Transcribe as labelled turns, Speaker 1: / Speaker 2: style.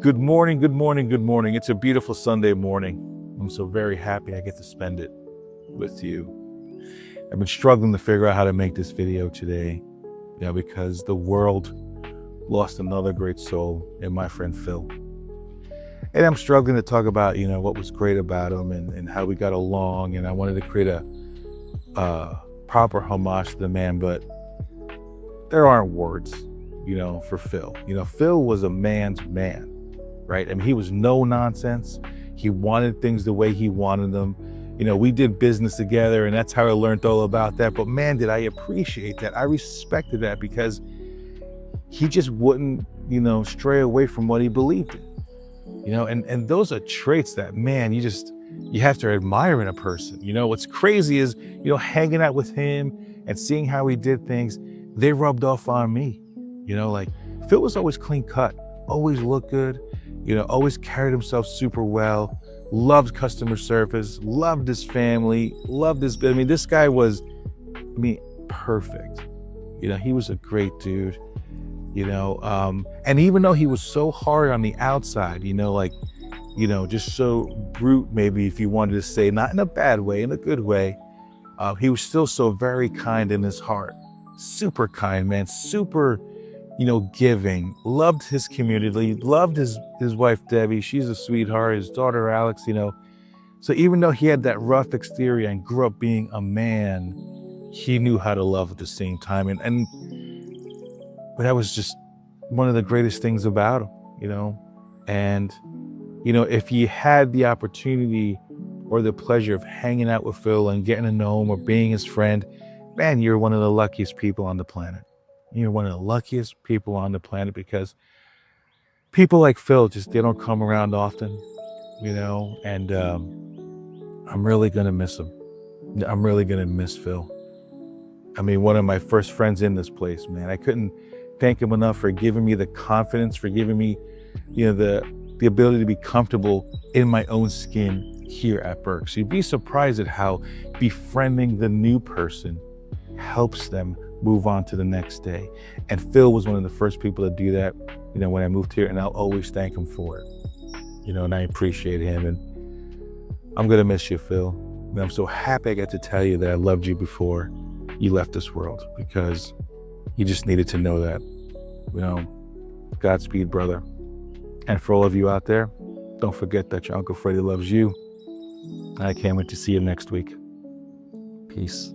Speaker 1: Good morning, good morning, good morning. It's a beautiful Sunday morning. I'm so very happy I get to spend it with you. I've been struggling to figure out how to make this video today, because the world lost another great soul in my friend Phil. And I'm struggling to talk about, what was great about him and how we got along. And I wanted to create a proper homage to the man, but there aren't words, for Phil. Phil was a man's man. Right? I mean, he was no nonsense. He wanted things the way he wanted them. We did business together and that's how I learned all about that. But man, did I appreciate that. I respected that because he just wouldn't, stray away from what he believed in, and those are traits that, man, you have to admire in a person. What's crazy is, hanging out with him and seeing how he did things, they rubbed off on me. Like Phil was always clean cut, always looked good, always carried himself super well, loved customer service, loved his family, this guy was, perfect. He was a great dude, and even though he was so hard on the outside, just so brute, maybe if you wanted to say, not in a bad way, in a good way, he was still so very kind in his heart. Super kind, man, super giving, loved his community, loved his wife, Debbie. She's a sweetheart, his daughter, Alex, So even though he had that rough exterior and grew up being a man, he knew how to love at the same time. But that was just one of the greatest things about him, And, if you had the opportunity or the pleasure of hanging out with Phil and getting to know him or being his friend, man, you're one of the luckiest people on the planet. You're one of the luckiest people on the planet because people like Phil they don't come around often, and I'm really going to miss him. I'm really going to miss Phil. One of my first friends in this place, man. I couldn't thank him enough for giving me the confidence, for giving me, the ability to be comfortable in my own skin here at Berks. You'd be surprised at how befriending the new person helps them move on to the next day. And Phil was one of the first people to do that, when I moved here, and I'll always thank him for it, and I appreciate him. And I'm gonna miss you, Phil. And I'm so happy I got to tell you that I loved you before you left this world, because you just needed to know that, Godspeed, brother. And for all of you out there, don't forget that your Uncle Freddy loves you. I can't wait to see you next week. Peace.